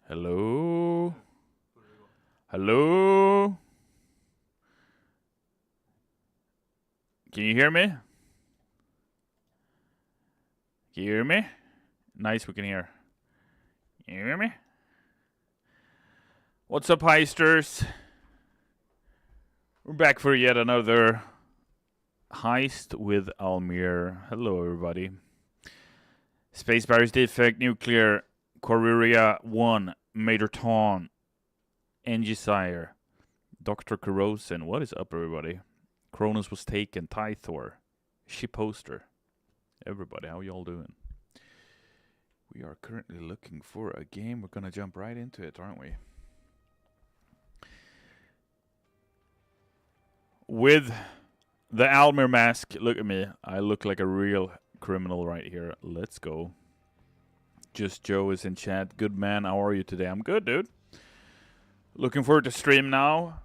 Hello? Hello? Can you hear me? Can you hear me? Nice, we can hear. Can you hear me? What's up, heisters? We're back for yet another heist with Almir. Hello, everybody. Space Barriers Defect, Nuclear, Corruria 1, Major Ton, Engisire, Dr. Corrosin. What is up, everybody? Cronus was taken, Tythor, Ship Poster. Everybody, how y'all doing? We are currently looking for a game. We're gonna jump right into it, aren't we? With the Almir mask, look at me. I look like a real criminal right here. Let's go. Just Joe is in chat. Good man, how are you today? I'm good, dude. Looking forward to stream now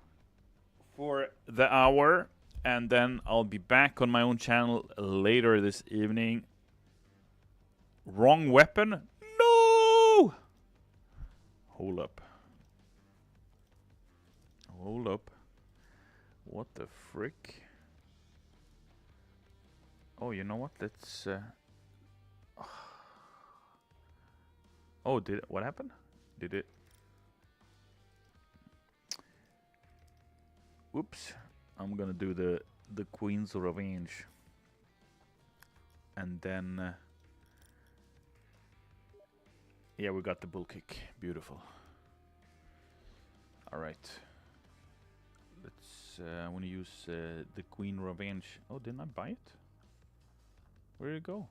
for the hour, and then I'll be back on my own channel later this evening. Wrong weapon? No! Hold up. Hold up. What the frick? Oh, you know what? Let's... Oh, what happened? Did it... Whoops. I'm gonna do the Queen's Revenge. And then... yeah, we got the bull kick. Beautiful. Alright. Let's... I want to use the Queen Revenge. Oh, didn't I buy it? Where did it go?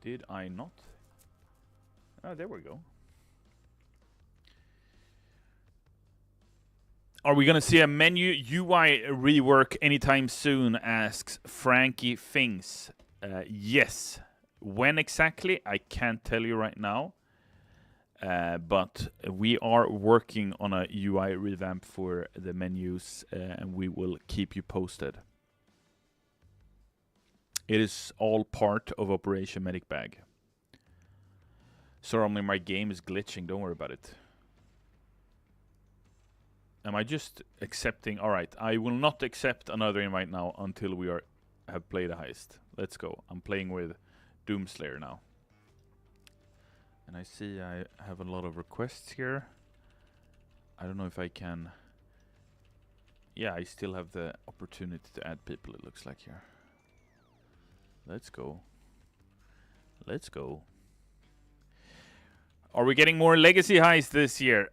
Did I not? Oh, there we go. Are we gonna see a menu UI rework anytime soon? Asks Frankie Fings. Yes. When exactly? I can't tell you right now. But we are working on a UI revamp for the menus, and we will keep you posted. It is all part of Operation Medic Bag. Sorry, only my game is glitching. Don't worry about it. Am I just accepting? All right, I will not accept another invite now until we have played a heist. Let's go. I'm playing with Doomslayer now. And I see I have a lot of requests here. I don't know if I can... yeah, I still have the opportunity to add people, it looks like here. Let's go. Let's go. Are we getting more Legacy Heist this year?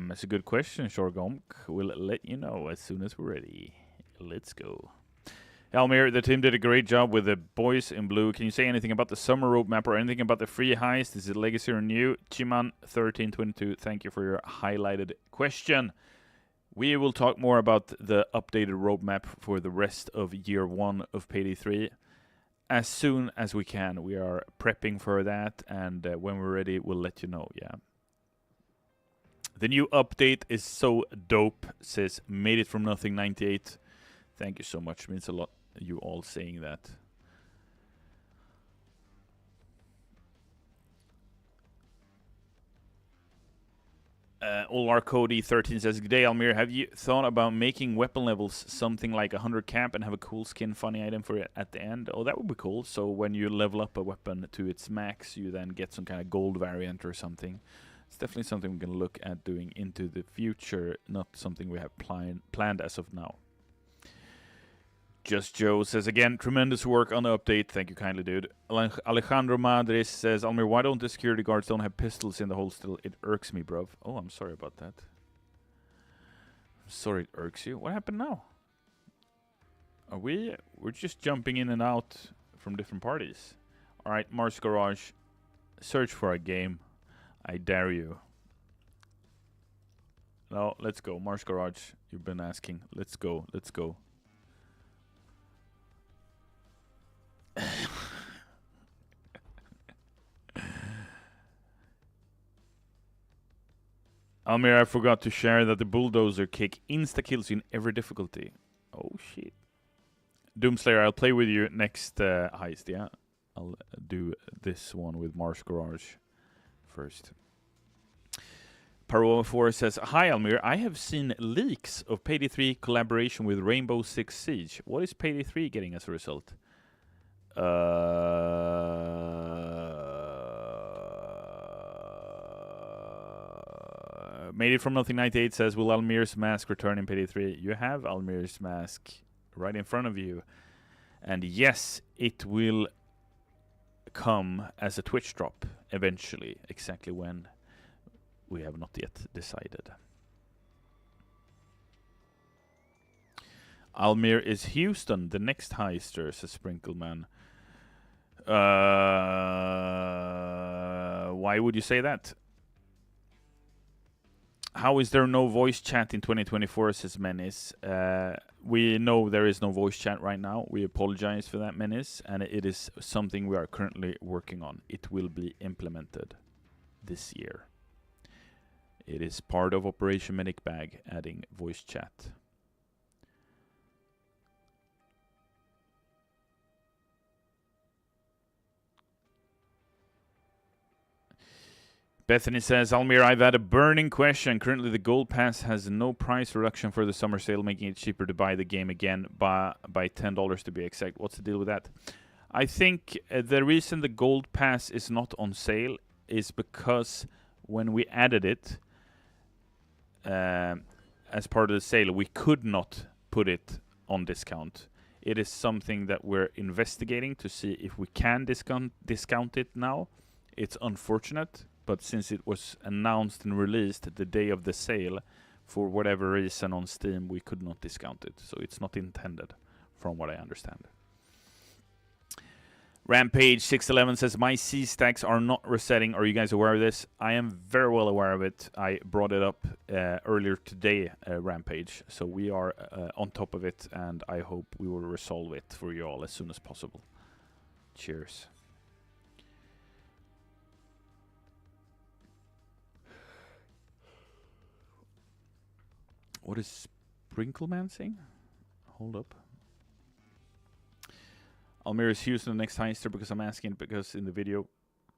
That's a good question, Shorgomk. We'll let you know as soon as we're ready. Let's go. Almir, the team did a great job with the boys in blue. Can you say anything about the summer roadmap or anything about the free heist? Is it legacy or new? Chiman1322, thank you for your highlighted question. We will talk more about the updated roadmap for the rest of year 1 of Payday 3 as soon as we can. We are prepping for that, and when we're ready, we'll let you know, yeah. The new update is so dope, says Made It From Nothing 98. Thank you so much, means a lot, you all saying that. Olvar Cody 13 says, good day, Almir. Have you thought about making weapon levels something like 100 cap and have a cool skin funny item for it at the end? Oh, that would be cool. So when you level up a weapon to its max, you then get some kind of gold variant or something. It's definitely something we're going to look at doing into the future, not something we have planned as of now. Just Joe says, again, tremendous work on the update. Thank you kindly, dude. Alejandro Madres says, Almir, why don't the security guards don't have pistols in the holster? It irks me, bruv. Oh, I'm sorry about that. I'm sorry it irks you. What happened now? We're just jumping in and out from different parties. Alright, Mars Garage. Search for a game. I dare you. No, let's go. Mars Garage. You've been asking. Let's go. Let's go. Almir, I forgot to share that the bulldozer kick insta-kills you in every difficulty. Oh, shit. Doomslayer, I'll play with you next heist, yeah? I'll do this one with Mars Garage first. Paroma 4 says, hi, Almir. I have seen leaks of Payday 3 collaboration with Rainbow Six Siege. What is Payday 3 getting as a result? Made It From Nothing 98 says, will Almir's mask return in Payday 3? You have Almir's mask right in front of you. And yes, it will come as a Twitch drop eventually. Exactly when, we have not yet decided. Almir is Houston, the next heister, says Sprinkleman. Why would you say that? How is there no voice chat in 2024, says Menace? we know there is no voice chat right now. We apologize for that, menace, and it is something we are currently working on. It will be implemented this year. It is part of Operation Medic Bag, adding voice chat. Bethany says, Almir, I've had a burning question. Currently, the Gold Pass has no price reduction for the summer sale, making it cheaper to buy the game again by $10 to be exact. What's the deal with that? I think the reason the Gold Pass is not on sale is because when we added it as part of the sale, we could not put it on discount. It is something that we're investigating to see if we can discount it now. It's unfortunate, but since it was announced and released the day of the sale, for whatever reason on Steam, we could not discount it. So it's not intended, from what I understand. Rampage 611 says, my C stacks are not resetting. Are you guys aware of this? I am very well aware of it. I brought it up earlier today, Rampage. So we are on top of it, and I hope we will resolve it for you all as soon as possible. Cheers. What is Sprinkleman saying? Hold up. Almir is Houston the next heister because I'm asking, because in the video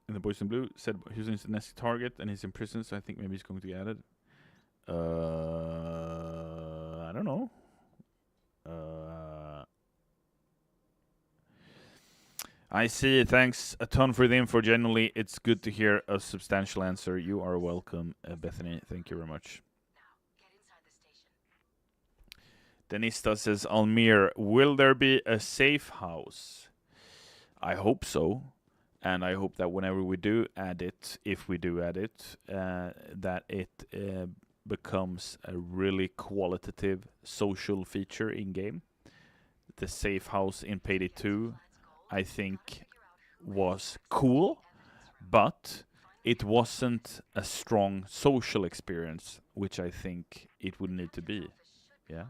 in the Boys in Blue said Houston is the next target and he's in prison, so I think maybe he's going to get added. I don't know. I see. Thanks a ton for the info. Genuinely, it's good to hear a substantial answer. You are welcome, Bethany. Thank you very much. Denista says, Almir, will there be a safe house? I hope so. And I hope that whenever we do add it, if we do add it, that it becomes a really qualitative social feature in-game. The safe house in Payday 2, I think, was cool, but it wasn't a strong social experience, which I think it would need to be. Yeah.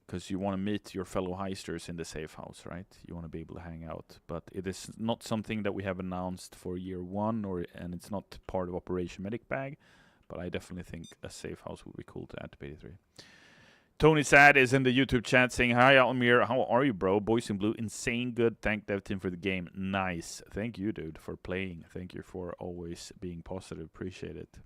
Because you want to meet your fellow heisters in the safe house, right? You want to be able to hang out. But it is not something that we have announced for year one, and it's not part of Operation Medic Bag. But I definitely think a safe house would be cool to add to Payday 3. Tony Sad is in the YouTube chat saying, hi, Almir. How are you, bro? Boys in Blue, insane good. Thank dev team for the game. Nice. Thank you, dude, for playing. Thank you for always being positive. Appreciate it.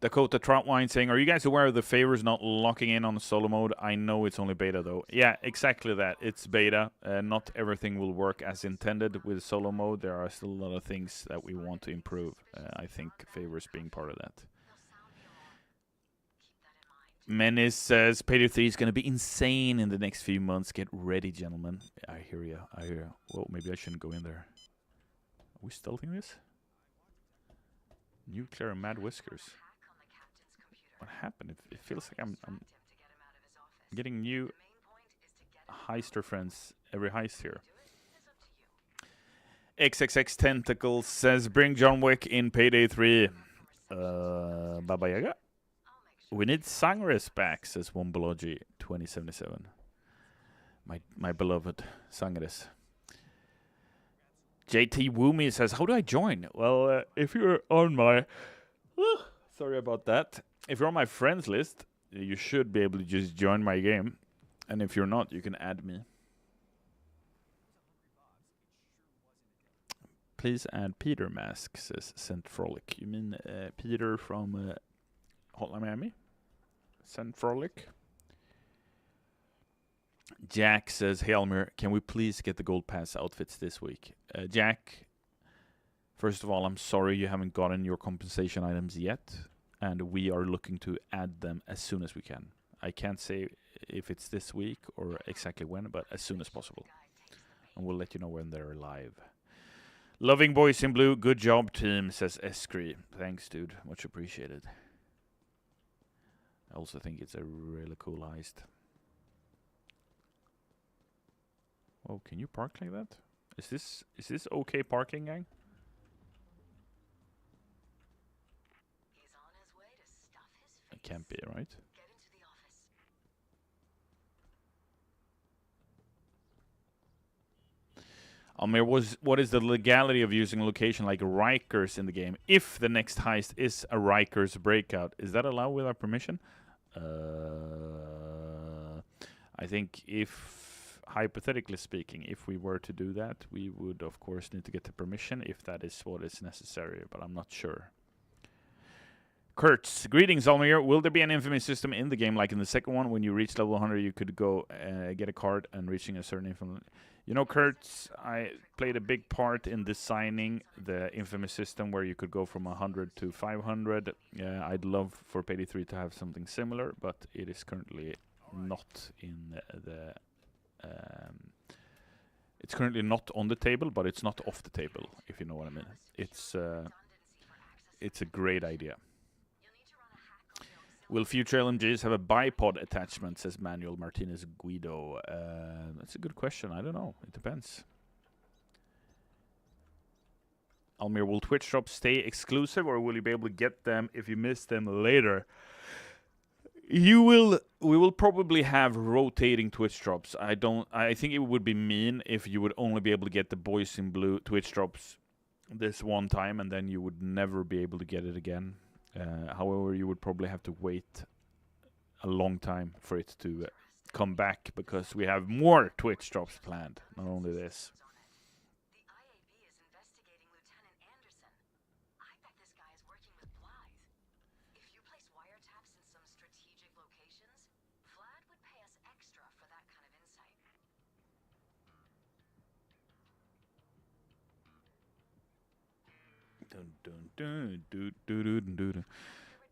Dakota Troutwine saying, are you guys aware of the favors not locking in on the solo mode? I know it's only beta, though. Yeah, exactly that. It's beta. Not everything will work as intended with solo mode. There are still a lot of things that we want to improve. I think favors being part of that. Menace says, Payday 3 is going to be insane in the next few months. Get ready, gentlemen. I hear you. I hear you. Well, maybe I shouldn't go in there. Are we stealthing this? Nuclear Mad Whiskers. What happened? It feels like I'm getting new heister friends every heist here. XXX Tentacles says, bring John Wick in Payday 3. Baba Yaga. We need Sangres back, says Wombology 2077. My beloved Sangres. JT Woomy says, how do I join? Well, if you're on my... sorry about that. If you're on my friends list, you should be able to just join my game. And if you're not, you can add me. Please add Peter Mask, says Saint Frolic. You mean Peter from Hotline Miami? Saint Frolic? Jack says, hey Almir, can we please get the Gold Pass outfits this week? Jack, first of all, I'm sorry you haven't gotten your compensation items yet. And we are looking to add them as soon as we can. I can't say if it's this week or exactly when, but as soon as possible. And we'll let you know when they're live. Loving Boys in Blue, good job team, says Eskri. Thanks, dude. Much appreciated. I also think it's a really cool heist. Oh, can you park like that? Is this okay parking, gang? can't be, right? Almir, what is the legality of using a location like Rikers in the game? If the next heist is a Rikers breakout, is that allowed without permission? I think if, hypothetically speaking, if we were to do that, we would of course need to get the permission if that is what is necessary, but I'm not sure. Kurtz, greetings Almir. Will there be an infamy system in the game like in the second one? When you reach level 100 you could go get a card and reaching a certain infamy. You know, Kurtz, I played a big part in designing the infamous system where you could go from 100 to 500. I'd love for Payday 3 to have something similar, but it is currently not in the... it's currently not on the table, but it's not off the table, if you know what I mean. It's a great idea. Will future LMGs have a bipod attachment, says Manuel Martinez Guido. That's a good question. I don't know. It depends. Almir, will Twitch drops stay exclusive, or will you be able to get them if you miss them later? You will. We will probably have rotating Twitch drops. I think it would be mean if you would only be able to get the Boys in Blue Twitch drops this one time, and then you would never be able to get it again. However, you would probably have to wait a long time for it to come back, because we have more Twitch drops planned, not only this.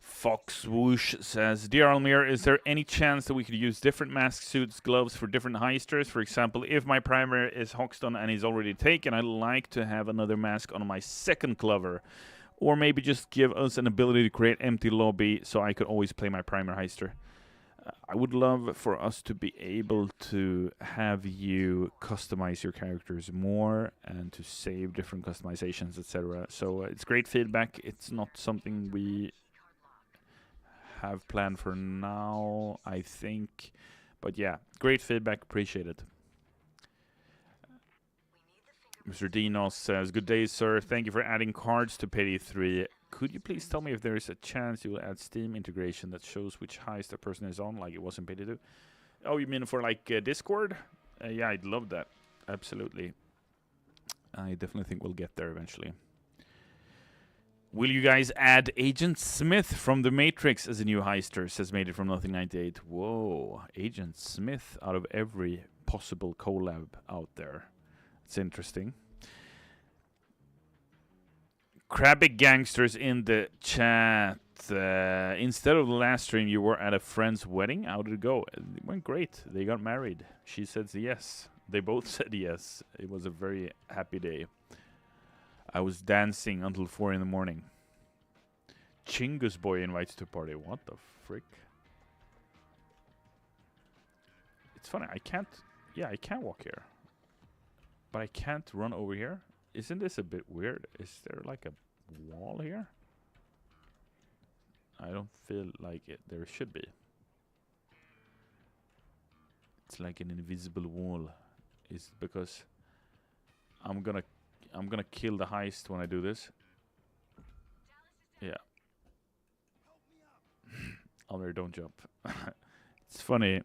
Fox Whoosh says, Dear Almir, is there any chance that we could use different mask suits, gloves for different heisters? For example, if my primary is Hoxton and he's already taken, I'd like to have another mask on my second clover. Or maybe just give us an ability to create empty lobby so I could always play my primary heister. I would love for us to be able to have you customize your characters more and to save different customizations, etc. So it's great feedback. It's not something we have planned for now, I think. But yeah, great feedback. Appreciate it. Mr. Dinos says, good day, sir. Thank you for adding cards to Payday 3. Could you please tell me if there is a chance you will add Steam integration that shows which heist a person is on, like it was in Payday 2? Oh, you mean for like Discord? Yeah, I'd love that. Absolutely. I definitely think we'll get there eventually. Will you guys add Agent Smith from The Matrix as a new heister, says Made It From Nothing 98. Whoa, Agent Smith out of every possible collab out there. It's interesting. Crabby Gangsters in the chat. Instead of the last stream, you were at a friend's wedding. How did it go? It went great. They got married. She said yes. They both said yes. It was a very happy day. I was dancing until 4 in the morning. Chingus boy invites to party. What the frick? It's funny. I can't... Yeah, I can walk here. But I can't run over here. Isn't this a bit weird? Is there like a wall here? I don't feel like it. There should be. It's like an invisible wall. Is because I'm gonna kill the heist when I do this. Yeah. Almir, don't jump. It's funny.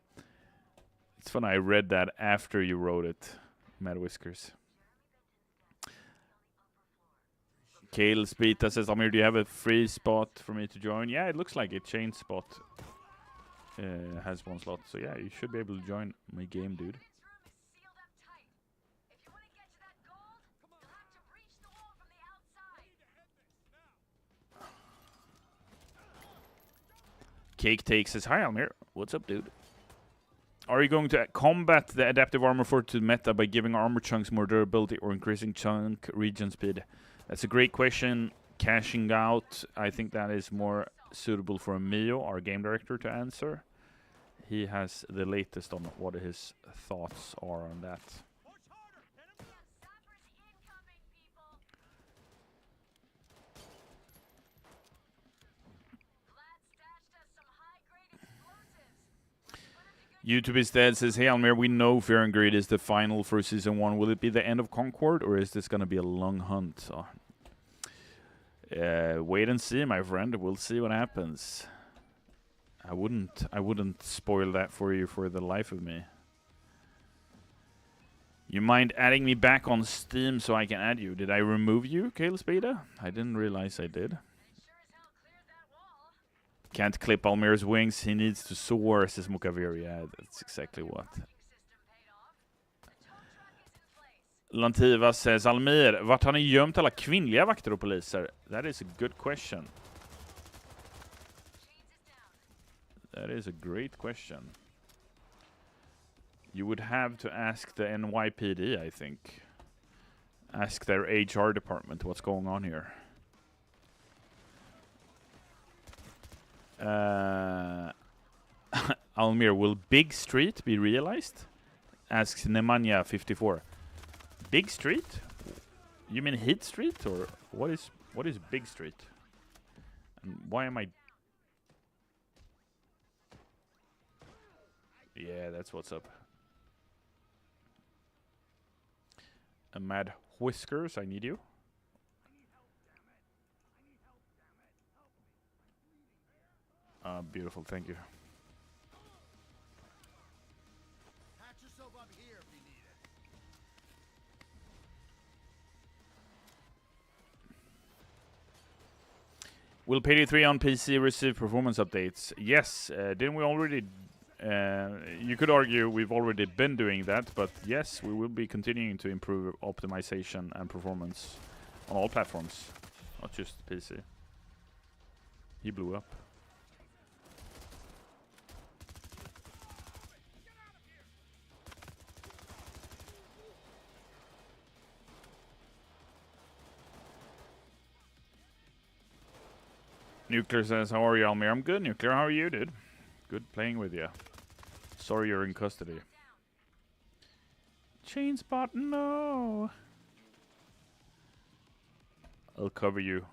It's funny. I read that after you wrote it, Mad Whiskers. Kale Spita says, Almir, do you have a free spot for me to join? Yeah, it looks like it. Chain spot has one slot. So yeah, you should be able to join my game, dude. Cake Take says, hi, Almir. What's up, dude? Are you going to combat the adaptive armor for to meta by giving armor chunks more durability or increasing chunk regen speed? That's a great question. Cashing out, I think that is more suitable for Mio, our game director, to answer. He has the latest on what his thoughts are on that. YouTube instead says, hey Almir, we know Fear and Greed is the final for Season 1. Will it be the end of Concord, or is this going to be a long hunt? So, wait and see, my friend. We'll see what happens. I wouldn't spoil that for you for the life of me. You mind adding me back on Steam so I can add you? Did I remove you, Kale Spada? I didn't realize I did. Can't clip Almir's wings, he needs to soar, says Mukavir. Yeah, that's exactly what. Lantiva says, Almir, vart har ni gömt alla kvinnliga vakter och poliser? That is a good question. That is a great question. You would have to ask the NYPD, I think. Ask their HR department what's going on here. Almir, will Big Street be realized? Asks Nemanja54. Big Street? You mean Heat Street, or what is Big Street? And why am I? Yeah, that's what's up. A Mad Whiskers, I need you. Beautiful, thank you. Will Payday 3 on PC receive performance updates? Yes, didn't we already? You could argue we've already been doing that, but yes, we will be continuing to improve optimization and performance on all platforms, not just PC. He blew up. Nuclear says, how are you, Almir? I'm good, Nuclear. How are you, dude? Good playing with you. Sorry you're in custody. Chain spot, no. I'll cover you.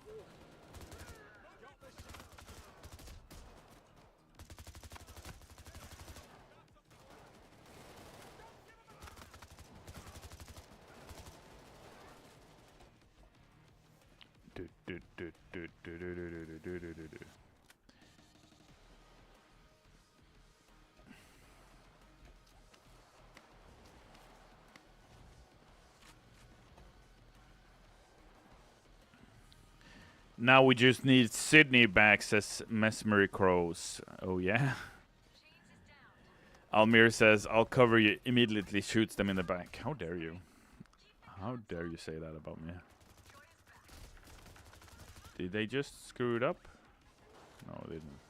Now we just need Sydney back, says Mesmery Crows. Oh yeah? Almir says, I'll cover you, immediately shoots them in the back. How dare you? How dare you say that about me? Did they just screw it up? No, they didn't.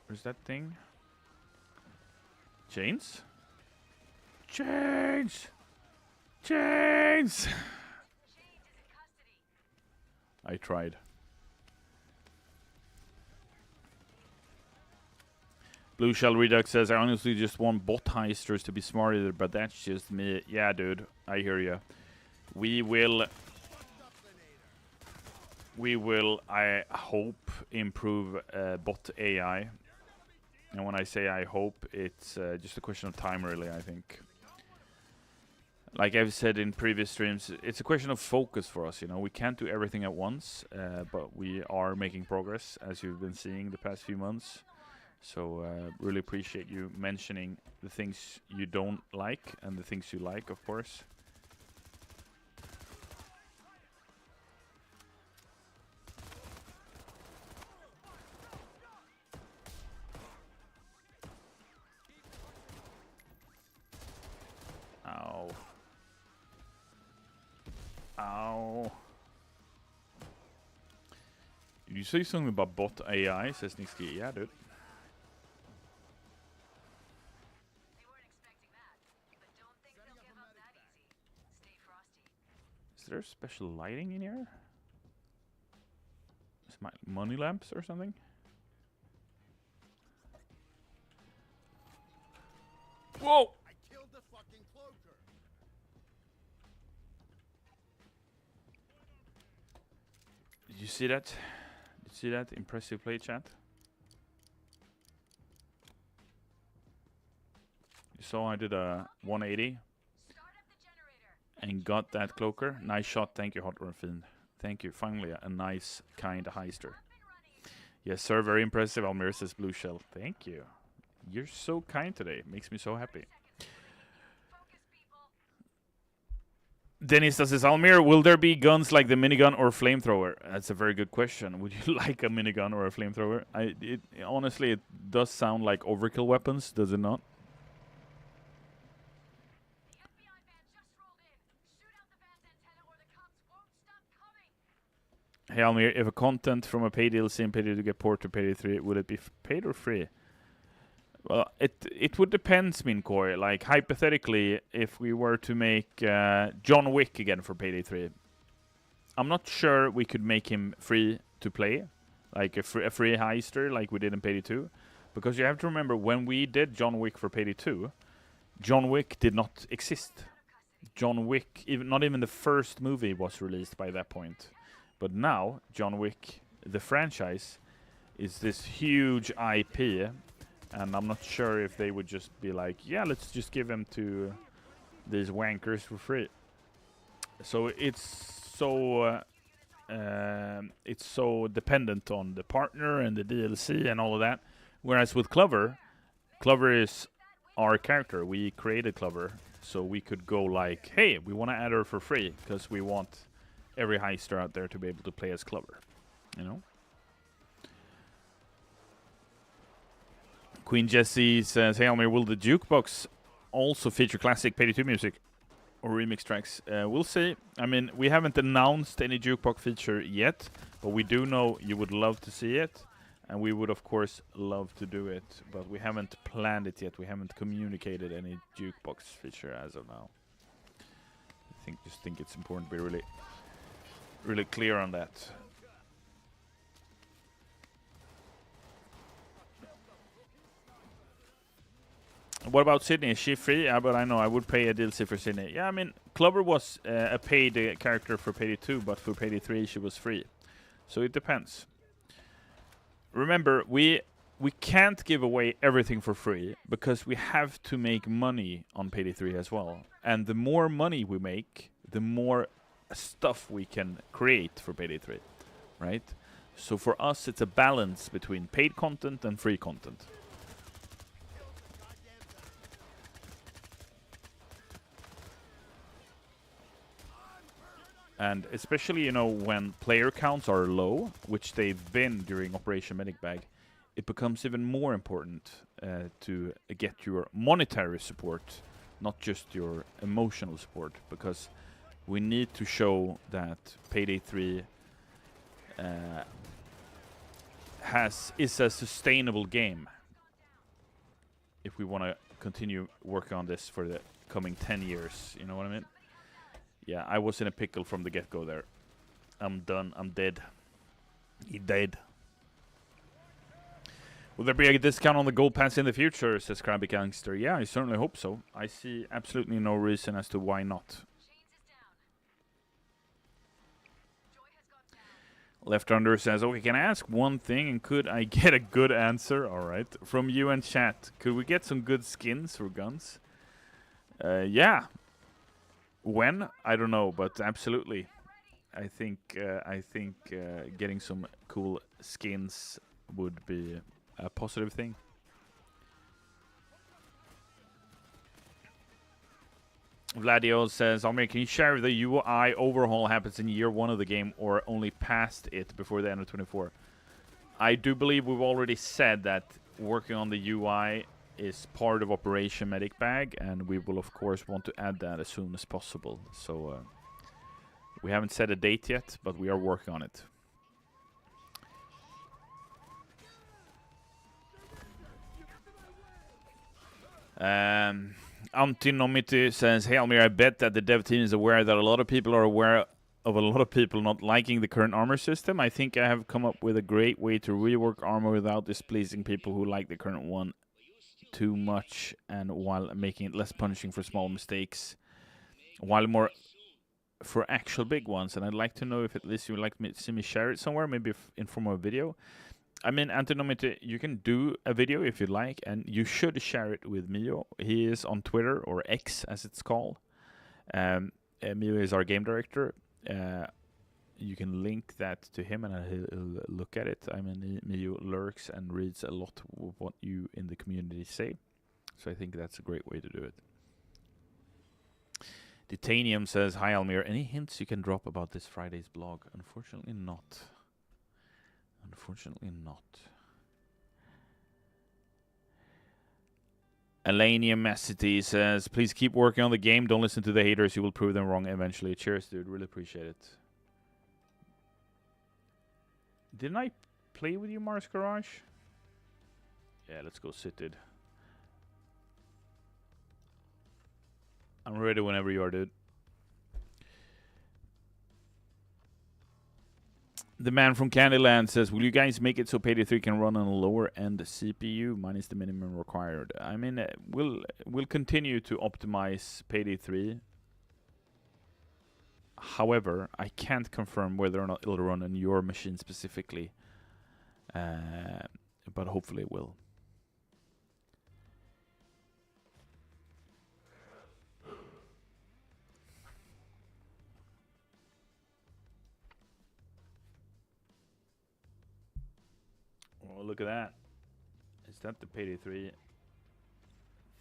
Where's that thing? Chains? Chains! Chains! I tried. Blue Shell Redux says, I honestly just want bot heisters to be smarter, but that's just me. Yeah, dude, I hear you. We will, I hope, improve bot AI. And when I say I hope, it's just a question of time, really, I think. Like I've said in previous streams, it's a question of focus for us, you know. We can't do everything at once, but we are making progress, as you've been seeing the past few months. So really appreciate you mentioning the things you don't like and the things you like, of course. Ow. Ow. Did you say something about bot AI, says Nixky? Yeah, dude. Is there special lighting in here? Is my money lamps or something? Whoa! I killed the fucking cloaker. you see that? Did you see that? Impressive play, chat. You saw I did a 180 and got that cloaker. Nice shot. Thank you, Hot Run Fiend. Thank you. Finally, a nice, kind heister. Yes, sir. Very impressive. Almir says blue shell. Thank you. You're so kind today. Makes me so happy. Dennis says, Almir, will there be guns like the minigun or flamethrower? That's a very good question. Would you like a minigun or a flamethrower? Honestly, it does sound like overkill weapons, does it not? Hey Almir, if a content from a paid DLC and paid to get port to Payday 3, would it be paid or free? Well, it would depend, Sminkoi. Like, hypothetically, if we were to make John Wick again for Payday 3, I'm not sure we could make him free to play, like a free heister like we did in Payday 2. Because you have to remember, when we did John Wick for Payday 2, John Wick did not exist. John Wick, not even the first movie was released by that point. But now, John Wick, the franchise, is this huge IP, and I'm not sure if they would just be like, yeah, let's just give him to these wankers for free. So it's so dependent on the partner and the DLC and all of that. Whereas with Clover, Clover is our character. We created Clover, so we could go like, hey, we want to add her for free because we want every heister out there to be able to play as Clover, you know. Queen Jessie says, hey Almir, will the jukebox also feature classic Payday 2 music or remix tracks? We'll see. I mean, we haven't announced any jukebox feature yet, but we do know you would love to see it, and we would of course love to do it, but we haven't planned it yet. We haven't communicated any jukebox feature as of now. I just think it's important to be really clear on that. What about Sydney? Is she free? Yeah, but I know I would pay a DLC for Sydney. Yeah, I mean, Clover was a paid character for Payday 2, but for Payday 3 she was free. So it depends. Remember, we can't give away everything for free because we have to make money on Payday 3 as well. And the more money we make, the more stuff we can create for Payday 3, right? So for us, it's a balance between paid content and free content. And especially, you know, when player counts are low, which they've been during Operation Medic Bag, it becomes even more important to get your monetary support, not just your emotional support, because we need to show that Payday 3 is a sustainable game if we want to continue working on this for the coming 10 years, you know what I mean? Yeah, I was in a pickle from the get-go there. I'm done. I'm dead. He dead. Will there be a discount on the gold pass in the future, says Krabby Gangster? Yeah, I certainly hope so. I see absolutely no reason as to why not. Left Under says, okay, can I ask one thing and could I get a good answer? Alright. From you and chat, could we get some good skins for guns? Yeah. When? I don't know, but absolutely. I think getting some cool skins would be a positive thing. Vladio says, Almir, can you share if the UI overhaul happens in year 1 of the game or only past it before the end of 24? I do believe we've already said that working on the UI is part of Operation Medic Bag, and we will of course want to add that as soon as possible. So we haven't set a date yet, but we are working on it. Antinomity says, hey Almir, I bet that the dev team is aware that a lot of people are aware of a lot of people not liking the current armor system. I think I have come up with a great way to rework armor without displeasing people who like the current one too much, and while making it less punishing for small mistakes, while more for actual big ones, and I'd like to know if at least you would like me to see me share it somewhere, maybe in form of a video. I mean, Antonomity, you can do a video if you'd like, and you should share it with Mio. He is on Twitter, or X as it's called. Mio is our game director. You can link that to him, and he'll look at it. I mean, Mio lurks and reads a lot of what you in the community say. So I think that's a great way to do it. Titanium says, "Hi Almir, any hints you can drop about this Friday's blog?" Unfortunately not. Unfortunately not. Elanium Macity says, "Please keep working on the game. Don't listen to the haters. You will prove them wrong eventually." Cheers, dude. Really appreciate it. Didn't I play with you, Mars Garage? Yeah, let's go sit, dude. I'm ready whenever you are, dude. The man from Candyland says, "Will you guys make it so Payday 3 can run on a lower end CPU minus the minimum required?" I mean, we'll continue to optimize Payday 3. However, I can't confirm whether or not it'll run on your machine specifically, but hopefully it will. Oh, look at that. Is that the Payday 3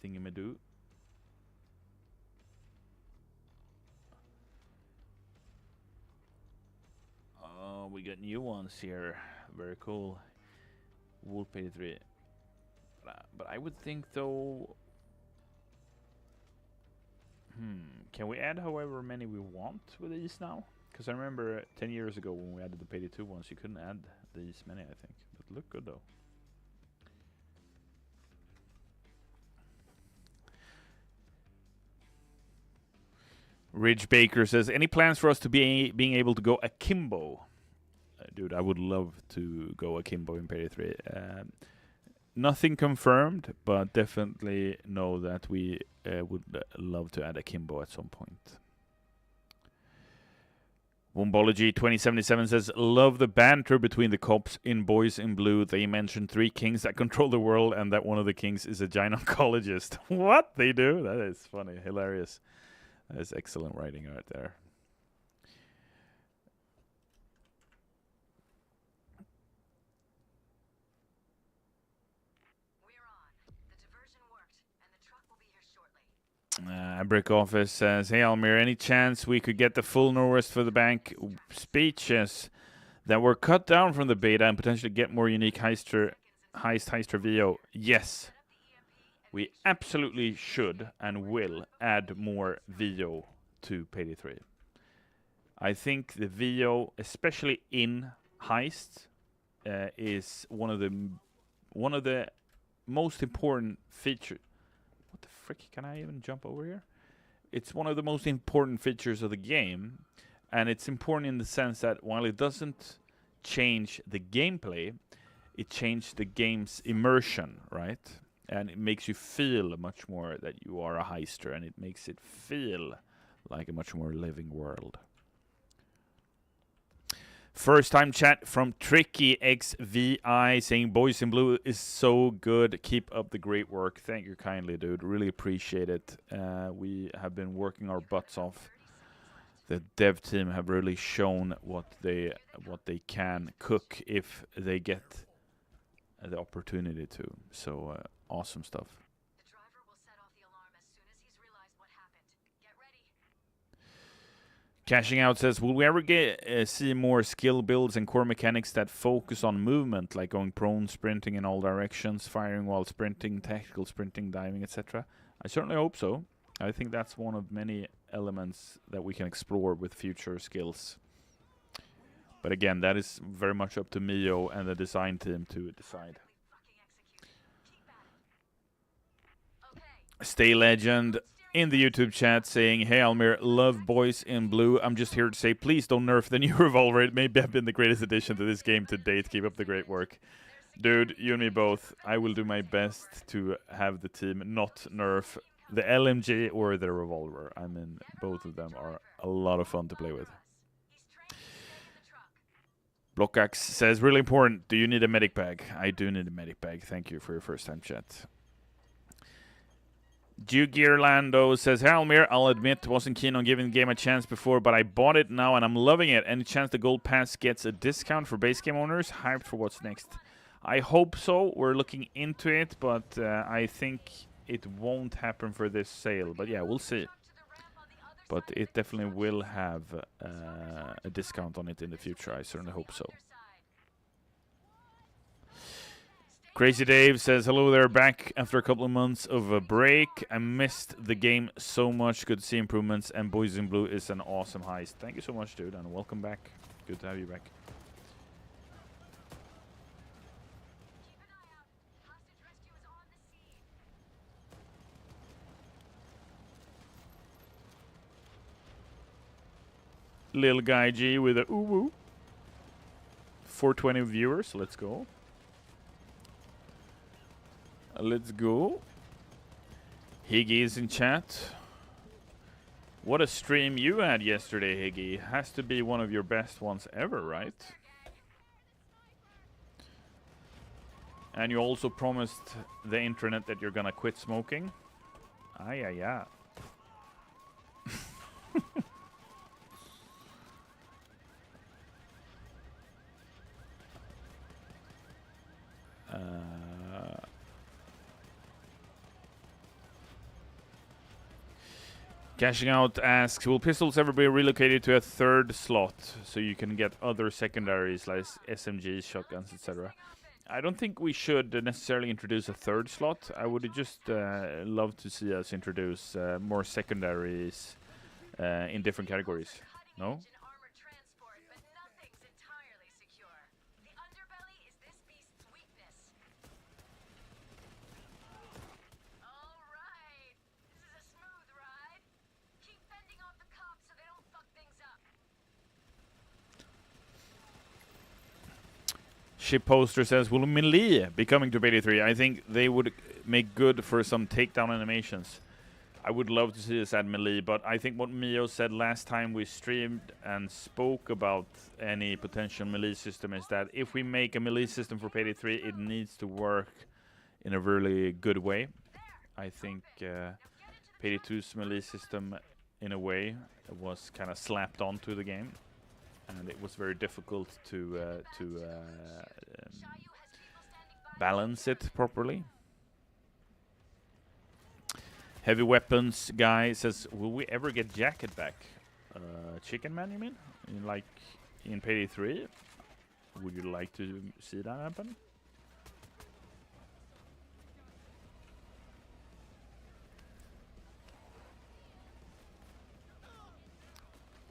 thingamadoo? Oh, we got new ones here. Very cool. Wool Payday 3. But I would think, though... Can we add however many we want with these now? Because I remember 10 years ago when we added the Payday 2 ones, you couldn't add these many, I think. But look good, though. Ridge Baker says, "Any plans for us to being able to go akimbo?" Dude, I would love to go akimbo in Payday 3. Nothing confirmed, but definitely know that we would love to add akimbo at some point. Wombology 2077 says, "Love the banter between the cops in Boys in Blue. They mentioned 3 kings that control the world and that one of the kings is a gynecologist." What? They do? That is funny. Hilarious. That is excellent writing right there. Brick Office says, "Hey Almir, any chance we could get the full Norwest for the Bank speeches that were cut down from the beta and potentially get more unique heister VO?" Yes. We absolutely should and will add more VO to Payday 3. I think the VO, especially in Heist, is one of the most important features. What the frick? Can I even jump over here? It's one of the most important features of the game, and it's important in the sense that while it doesn't change the gameplay, it changes the game's immersion, right? And it makes you feel much more that you are a heister, and it makes it feel like a much more living world. First time chat from Tricky XVI saying, "Boys in Blue is so good. Keep up the great work." Thank you kindly, dude. Really appreciate it. We have been working our butts off. The dev team have really shown what they can cook if they get the opportunity to. So awesome stuff. Cashing Out says, "Will we ever see more skill builds and core mechanics that focus on movement, like going prone, sprinting in all directions, firing while sprinting, tactical sprinting, diving, etc.? I certainly hope so. I think that's one of many elements that we can explore with future skills. But again, that is very much up to Mio and the design team to decide." Stay Legend in the YouTube chat saying, "Hey Almir, love Boys in Blue. I'm just here to say, please don't nerf the new revolver. It may have been the greatest addition to this game to date. Keep up the great work." Dude, you and me both. I will do my best to have the team not nerf the LMG or the revolver. I mean, both of them are a lot of fun to play with. Blockaxe says, really important, do you need a medic bag? I do need a medic bag. Thank you for your first time chat. Gearlando says, hey Almir, I'll admit wasn't keen on giving the game a chance before, but I bought it now and I'm loving it. Any chance the gold pass gets a discount for base game owners? Hyped for what's next. I hope so. We're looking into it, but I think it won't happen for this sale. But yeah, we'll see. But it definitely will have a discount on it in the future. I certainly hope so. Crazy Dave says, hello there, back after a couple of months of a break. I missed the game so much. Good to see improvements, and Boys in Blue is an awesome heist. Thank you so much, dude, and welcome back. Good to have you back. Lil Guy G with a ooh-woo. 420 viewers, let's go. Let's go. Higgy is in chat. What a stream you had yesterday, Higgy. Has to be one of your best ones ever, right? And you also promised the internet that you're gonna quit smoking. Ay, ay, ay. Cashing Out asks, will pistols ever be relocated to a third slot so you can get other secondaries like SMGs, shotguns, etc.? I don't think we should necessarily introduce a third slot. I would just love to see us introduce more secondaries in different categories. No? Ship Poster says, will Melee be coming to Beta 3? I think they would make good for some takedown animations. I would love to see this at Melee, but I think what Mio said last time we streamed and spoke about any potential Melee system is that if we make a Melee system for Beta 3, it needs to work in a really good way. I think Beta 2's Melee system, in a way, was kind of slapped onto the game. And it was very difficult to balance it properly. Heavy Weapons guy says, will we ever get Jacket back? Chicken Man, you mean? Like in Payday 3? Would you like to see that happen?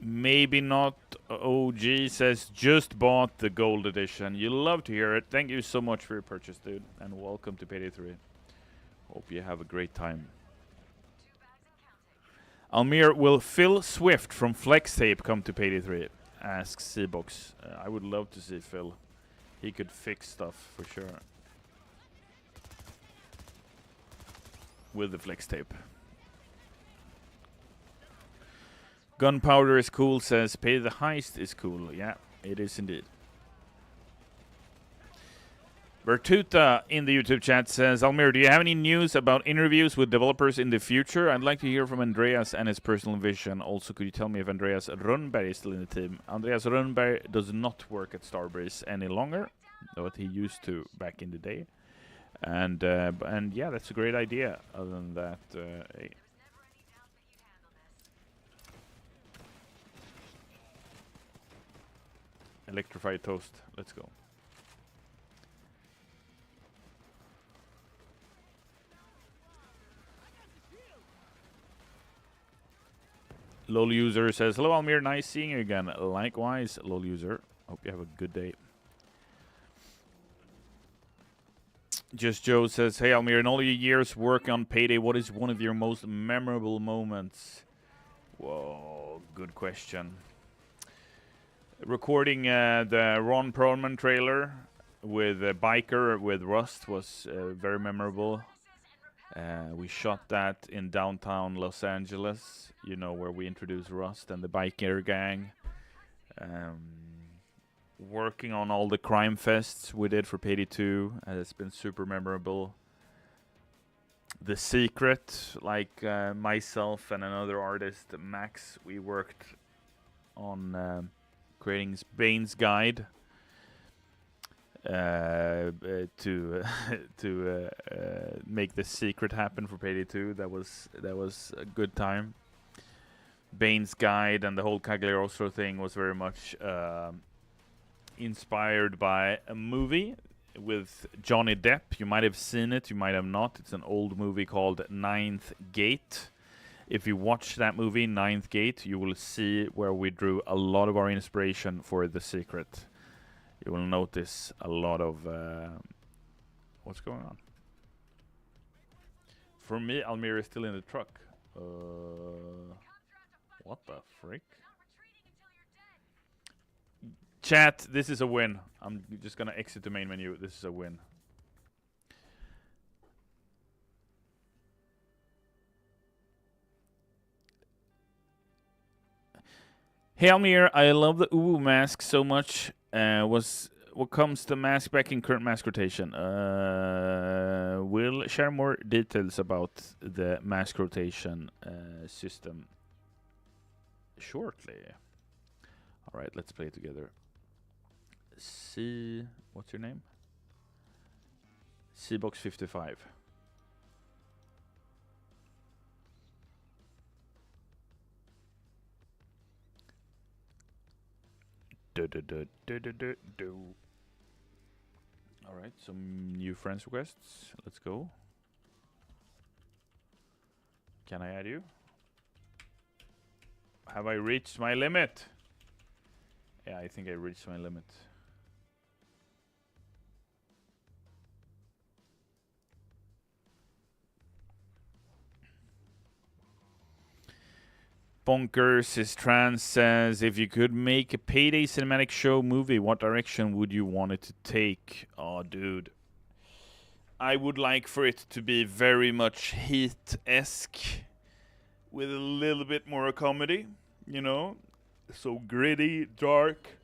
Maybe not. OG says, just bought the gold edition. You love to hear it. Thank you so much for your purchase, dude. And welcome to Payday 3. Hope you have a great time. Almir, will Phil Swift from Flex Tape come to Payday 3? Asks Seabox. I would love to see Phil. He could fix stuff for sure. With the Flex Tape. Gunpowder is cool, says Pay the Heist is cool. Yeah, it is indeed. Bertuta in the YouTube chat says, Almir, do you have any news about interviews with developers in the future? I'd like to hear from Andreas and his personal vision. Also, could you tell me if Andreas Rönnberg is still in the team? Andreas Rönnberg does not work at Starbreeze any longer, but he used to back in the day. And yeah, that's a great idea. Other than that, Electrified Toast. Let's go. LOL user says, hello Almir, nice seeing you again. Likewise, LOL user. Hope you have a good day. Just Joe says, hey Almir, in all your years work on Payday, what is one of your most memorable moments? Whoa, good question. Recording the Ron Perlman trailer with Biker with Rust was very memorable. We shot that in downtown Los Angeles, you know, where we introduced Rust and the biker gang. Um, Working on all the crime fests we did for Payday 2, it's been super memorable. The Secret, like myself and another artist, Max, we worked on creating Bane's Guide to make the secret happen for Payday 2. That was a good time. Bane's Guide and the whole Cagliostro thing was very much inspired by a movie with Johnny Depp. You might have seen it, you might have not. It's an old movie called Ninth Gate. If you watch that movie, Ninth Gate, you will see where we drew a lot of our inspiration for The Secret. You will notice a lot of what's going on. For me, Almir is still in the truck. What the frick? Chat, this is a win. I'm just gonna exit the main menu. This is a win. Hey Almir, I love the Uwu mask so much. What comes the mask back in current mask rotation? We'll share more details about the mask rotation system shortly. All right, let's play it together. What's your name? Cbox55. Alright, some new friends requests. Let's go. Can I add you? Have I reached my limit? Yeah, I think I reached my limit. Bonkers is trans says, if you could make a Payday cinematic show movie, what direction would you want it to take? Oh, dude. I would like for it to be very much Heat-esque with a little bit more comedy, you know? So gritty, dark,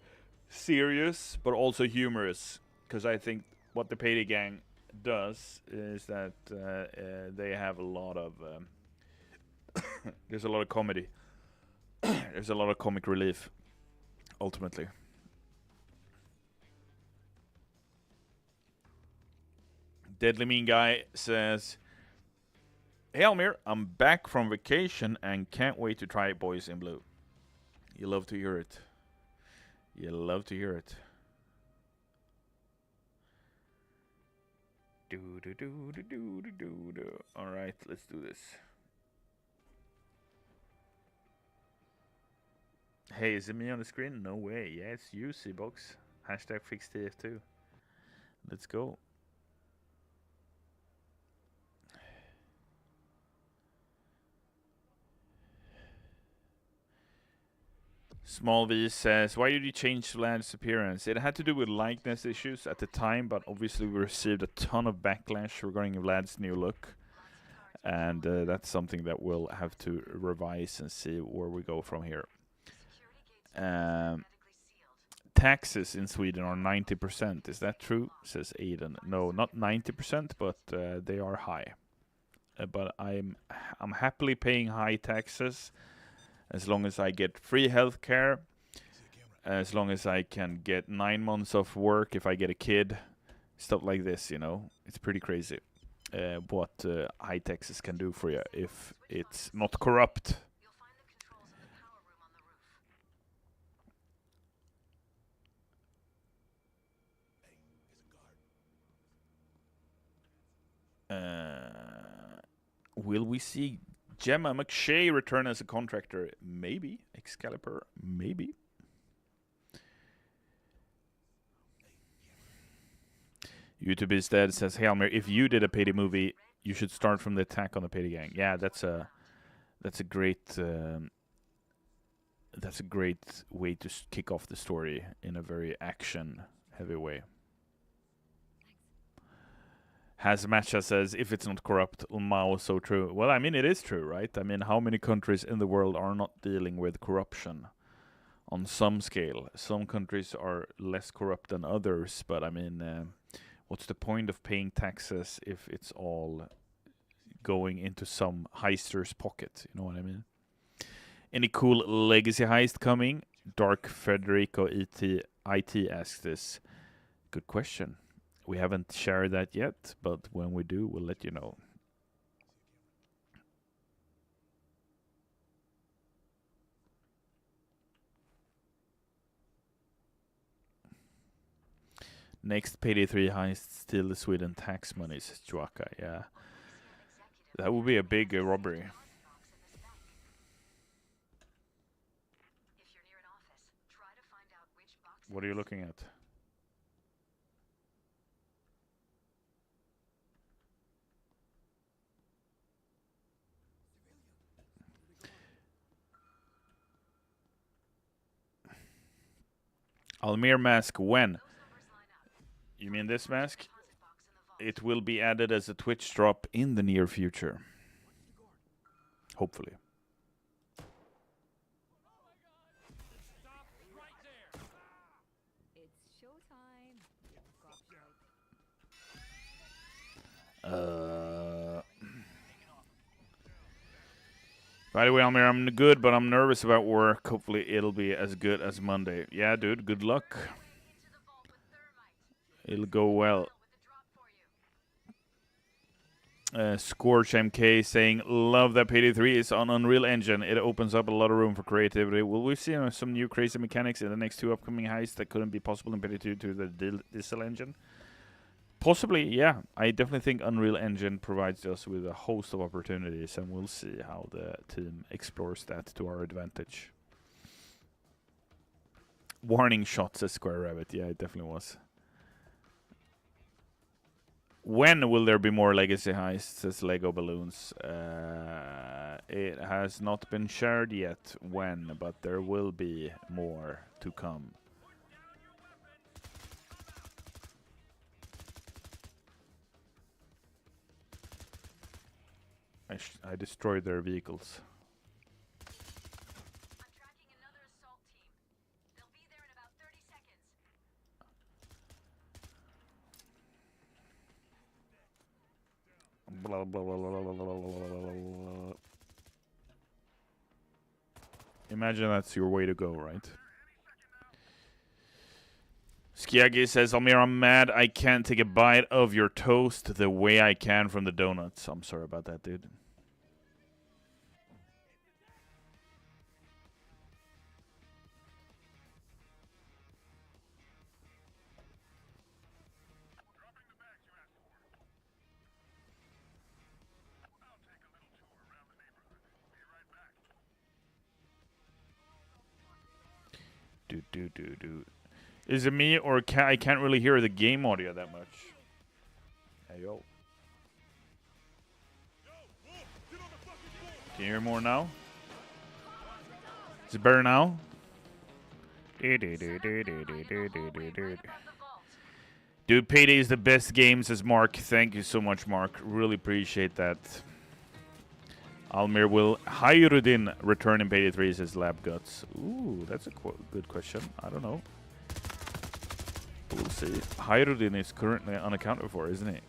serious, but also humorous. Because I think what the Payday gang does is that they have a lot of... there's a lot of comedy. There's a lot of comic relief, ultimately. Deadly Mean Guy says, hey Almir, I'm back from vacation and can't wait to try Boys in Blue. You love to hear it. You love to hear it. Alright, let's do this. Hey, is it me on the screen? No way. Yeah, it's you, C-Box. Hashtag fix TF2. Let's go. Small V says, why did you change Vlad's appearance? It had to do with likeness issues at the time, but obviously we received a ton of backlash regarding Vlad's new look. And that's something that we'll have to revise and see where we go from here. Taxes in Sweden are 90%. Is that true? Says Aiden. No, not 90%, but they are high. But I'm happily paying high taxes as long as I get free healthcare, as long as I can get 9 months of work if I get a kid, stuff like this, you know. It's pretty crazy what high taxes can do for you if it's not corrupt. Will we see Gemma McShay return as a contractor? Maybe. Excalibur? Maybe. YouTube is dead says, hey Almir, if you did a Payday movie, you should start from the attack on the Payday gang. Yeah, that's a great way to kick off the story in a very action heavy way. Has Matcha says, if it's not corrupt, Mao, so true. Well, I mean, it is true, right? I mean, how many countries in the world are not dealing with corruption on some scale? Some countries are less corrupt than others, but I mean, what's the point of paying taxes if it's all going into some heister's pocket? You know what I mean? Any cool legacy heist coming? Dark Federico IT asks this. Good question. We haven't shared that yet, but when we do, we'll let you know. Next Payday 3 heist, steal the Sweden tax money, says Chuaka. Yeah. That would be a big robbery. What are you looking at? Almir mask when? You mean this mask? It will be added as a Twitch drop in the near future. Hopefully. By the way, Almir, I'm good, but I'm nervous about work. Hopefully it'll be as good as Monday. Yeah, dude, good luck. It'll go well. Scorch MK saying, love that Payday 3 is on Unreal Engine. It opens up a lot of room for creativity. Will we see some new crazy mechanics in the next 2 upcoming heists that couldn't be possible in Payday 2 to the Diesel engine? Possibly, yeah. I definitely think Unreal Engine provides us with a host of opportunities, and we'll see how the team explores that to our advantage. Warning shot, says Square Rabbit. Yeah, it definitely was. When will there be more legacy heists, says Lego Balloons? It has not been shared yet when, but there will be more to come. I destroyed their vehicles. I'm tracking another assault team. They'll be there in about 30 seconds. Blah, blah, blah, blah, blah, blah, blah, blah. Imagine that's your way to go, right? Skiagi says, Almir, I'm mad I can't take a bite of your toast the way I can from the donuts. I'm sorry about that, dude. Is it me or I can't really hear the game audio that much? Hey, yo. Can you hear more now? Is it better now? Dude, Payday is the best game, says Mark. Thank you so much, Mark. Really appreciate that. Almir, will Hayruddin return in Payday 3, says Lab Guts. Ooh, that's a good question. I don't know. We'll see. Hayruddin is currently unaccounted for, isn't he?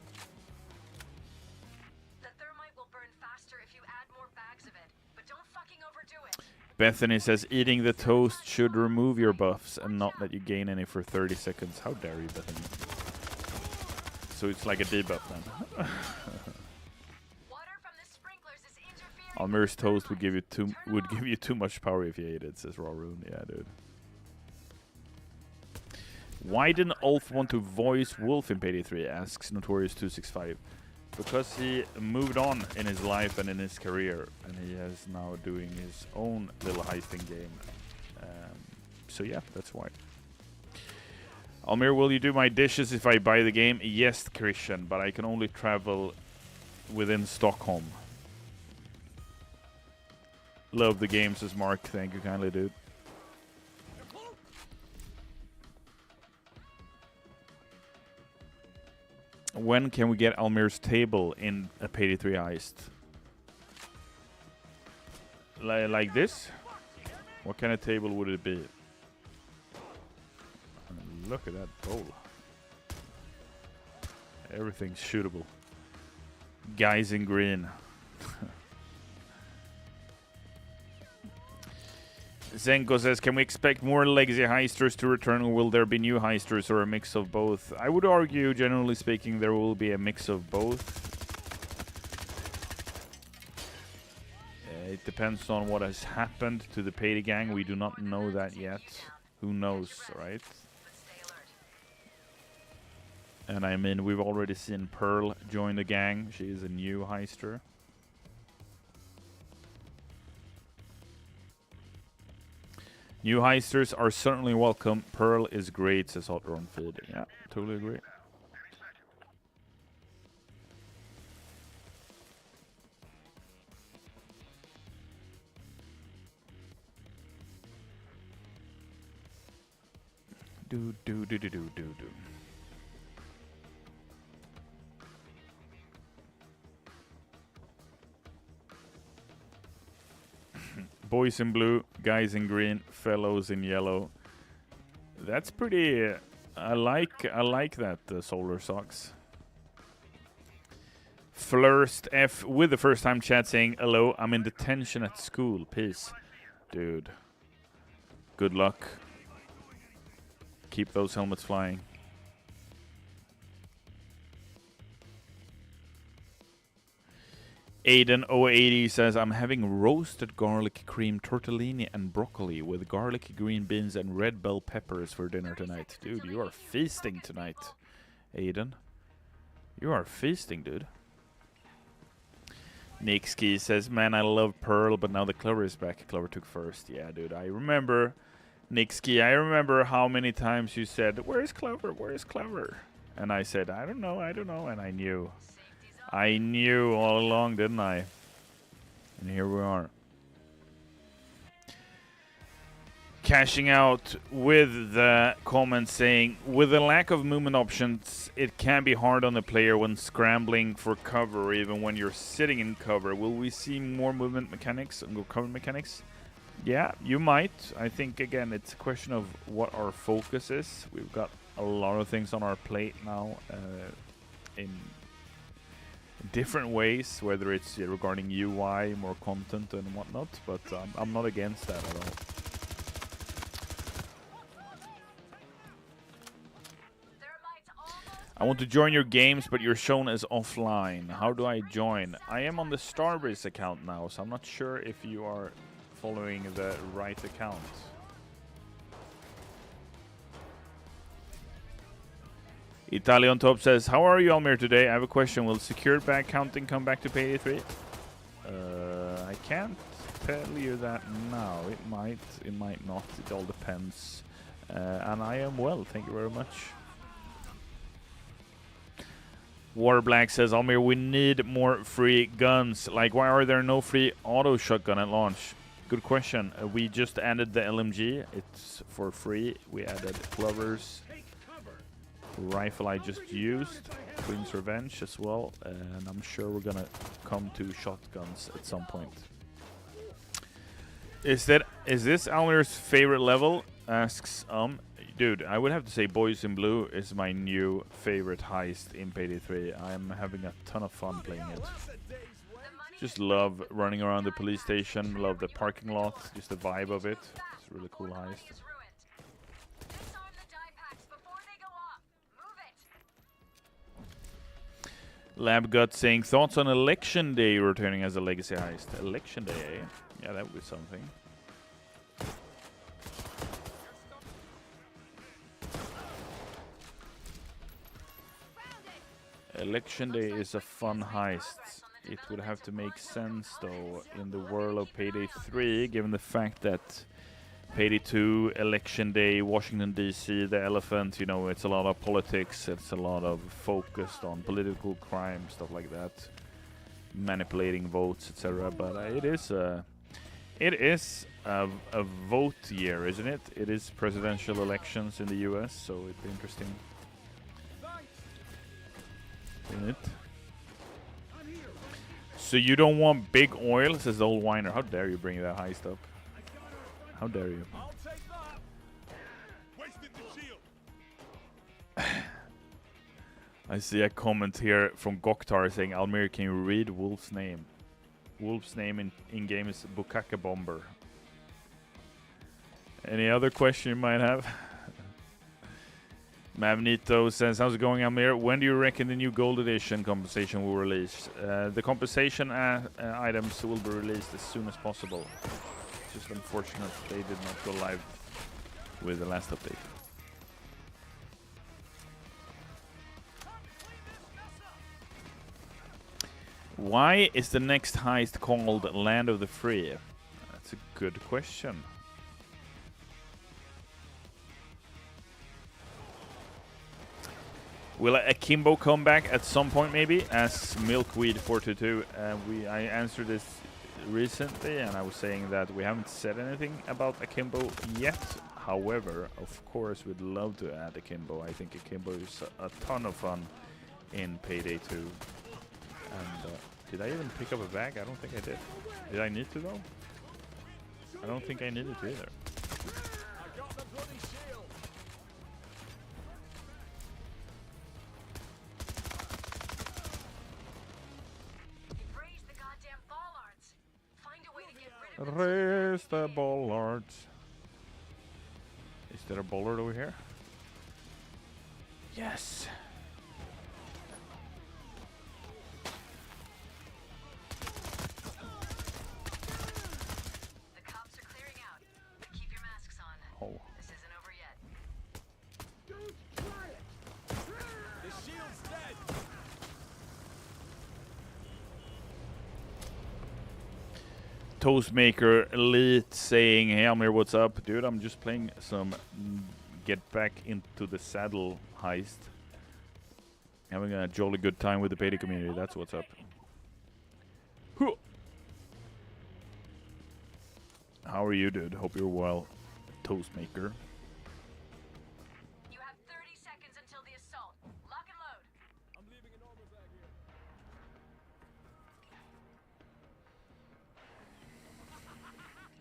The thermite will burn faster if you add more bags of it, but don't fucking overdo it. Bethany says eating the toast should remove your buffs and not let you gain any for 30 seconds. How dare you, Bethany? So it's like a debuff then. Almir's toast would give you too much power if you ate it, says Rawrune. Yeah, dude. Why didn't Ulf want to voice Wolf in Payday 3? Asks Notorious265. Because he moved on in his life and in his career, and he is now doing his own little heisting game. So yeah, that's why. Almir, will you do my dishes if I buy the game? Yes, Christian, but I can only travel within Stockholm. Love the game, says Mark. Thank you kindly, dude. When can we get Almir's table in a Payday 3 heist? Like this? What kind of table would it be? Look at that bowl. Everything's shootable. Guys in green. Zenko says, can we expect more legacy heisters to return, or will there be new heisters, or a mix of both? I would argue, generally speaking, there will be a mix of both. It depends on what has happened to the Payday gang. We do not know that yet. Who knows, right? And I mean, we've already seen Pearl join the gang. She is a new heister. New heisters are certainly welcome. Pearl is great, says Hot Run Feed. Yeah, totally agree. Do. Boys in blue, guys in green, fellows in yellow. That's pretty. I like that solar socks. Flurst F with the first time chat saying hello. I'm in detention at school. Peace, dude. Good luck. Keep those helmets flying. Aiden080 says, I'm having roasted garlic cream tortellini and broccoli with garlic green beans and red bell peppers for dinner tonight. Dude, you are feasting tonight, Aiden. You are feasting, dude. Nick Ski says, man, I love Pearl, but now the Clover is back. Clover took first. Yeah, dude, I remember, Nick Ski, I remember how many times you said, where's Clover? Where's Clover? And I said, I don't know, and I knew. I knew all along, didn't I? And here we are. Cashing out with the comment saying, with the lack of movement options, it can be hard on the player when scrambling for cover, or even when you're sitting in cover. Will we see more movement mechanics and cover mechanics? Yeah, you might. I think, again, it's a question of what our focus is. We've got a lot of things on our plate now in different ways, whether it's regarding UI, more content and whatnot, but I'm not against that at all. I want to join your games, but you're shown as offline. How do I join? I am on the Starbreeze account now, so I'm not sure if you are following the right account. Italian Top says, how are you, Almir, today? I have a question. Will secured bag counting come back to Payday 3? I can't tell you that now. It might not. It all depends. And I am well, thank you very much. Warblack says, Almir, we need more free guns. Like, why are there no free auto shotgun at launch? Good question. We just added the LMG. It's for free. We added Clovers. Rifle I just used, Queen's Revenge as well, and I'm sure we're gonna come to shotguns at some point. Is this Almir's favorite level? Asks dude, I would have to say Boys in Blue is my new favorite heist in Payday 3. I'm having a ton of fun playing it. Just love running around the police station, love the parking lot, just the vibe of it. It's a really cool heist. Lab Gut saying, thoughts on Election Day returning as a legacy heist. Election Day, eh? Yeah, that would be something. Election Day is a fun heist. It would have to make sense, though, in the world of Payday 3, given the fact that Payday 2, Election Day, Washington, D.C., the elephant, you know, it's a lot of politics, it's a lot of focused on political crime, stuff like that, manipulating votes, etc. But it is a vote year, isn't it? It is presidential elections in the U.S., so it'd be interesting. in it. So you don't want big oil, says the old whiner. How dare you bring that heist up? How dare you? I see a comment here from Goktar saying, Almir, can you read Wolf's name? Wolf's name in game is Bukaka Bomber. Any other question you might have? Mavnito says, how's it going, Almir? When do you reckon the new Gold Edition compensation will release? The compensation items will be released as soon as possible. It's just unfortunate they did not go live with the last update. Why is the next heist called Land of the Free? That's a good question. Will Akimbo come back at some point, maybe, as Milkweed 422? I answered this recently, and I was saying that we haven't said anything about Akimbo yet. However, of course, we'd love to add Akimbo. I think Akimbo is a ton of fun in Payday 2. And did I even pick up a bag? I don't think I did. Did I need to, though? I don't think I needed to either. Raise the bollards. Is there a bollard over here? Yes. The cops are clearing out. Keep your masks on. Oh. This isn't over yet. Don't try it. The shield's dead. Toastmaker Elite saying, hey Almir, what's up? Dude, I'm just playing some Get Back into the Saddle heist. Having a jolly good time with the Payday community, that's what's up. How are you, dude? Hope you're well, Toastmaker. You have 30 seconds until the assault. Lock and load. I'm leaving an armor bag here.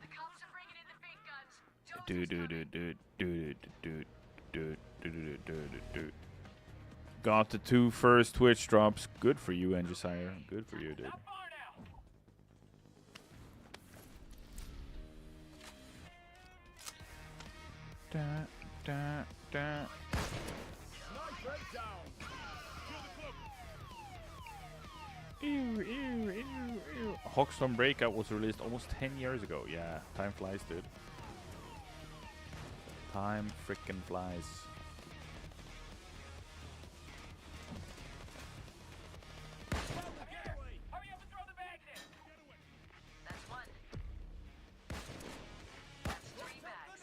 The cops are bringing in the big guns. Got the 2 first Twitch drops. Good for you, Angisire. Good for you, dude. Da, da, da. Ew, ew, ew, ew. Hawkstorm Breakout was released almost 10 years ago. Yeah, time flies, dude. Time frickin' flies. Hurry up and throw the bags in. That's one. That's 3 bags.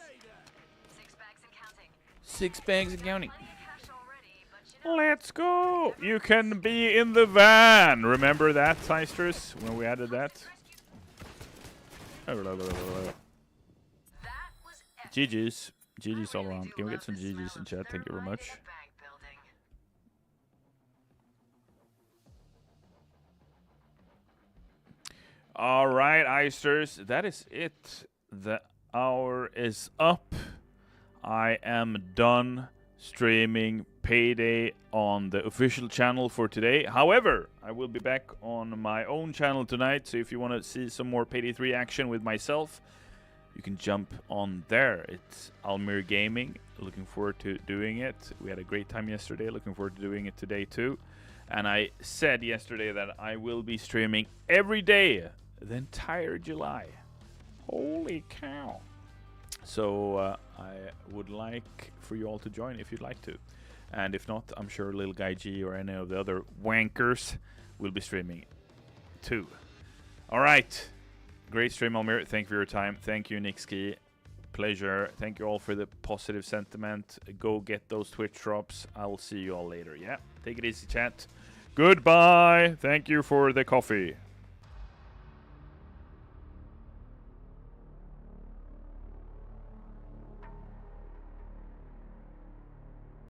6 bags and counting. 6 bags of counting. Plenty of cash already, but you know. Let's go! You can be in the van! Remember that, Heisters, when we added that? That was epic. GG's. GG's all around. Can we get some GG's in chat? Thank you very much. Alright, Heisters. That is it. The hour is up. I am done streaming Payday on the official channel for today. However, I will be back on my own channel tonight, so if you want to see some more Payday 3 action with myself, you can jump on there. It's Almir Gaming. Looking forward to doing it. We had a great time yesterday. Looking forward to doing it today too. And I said yesterday that I will be streaming every day the entire July. Holy cow. So I would like for you all to join if you'd like to. And if not, I'm sure Little Guy G or any of the other wankers will be streaming too. All right. Great stream, Almir. Thank you for your time. Thank you, Nixki. Pleasure. Thank you all for the positive sentiment. Go get those Twitch drops. I'll see you all later. Yeah. Take it easy, chat. Goodbye. Thank you for the coffee.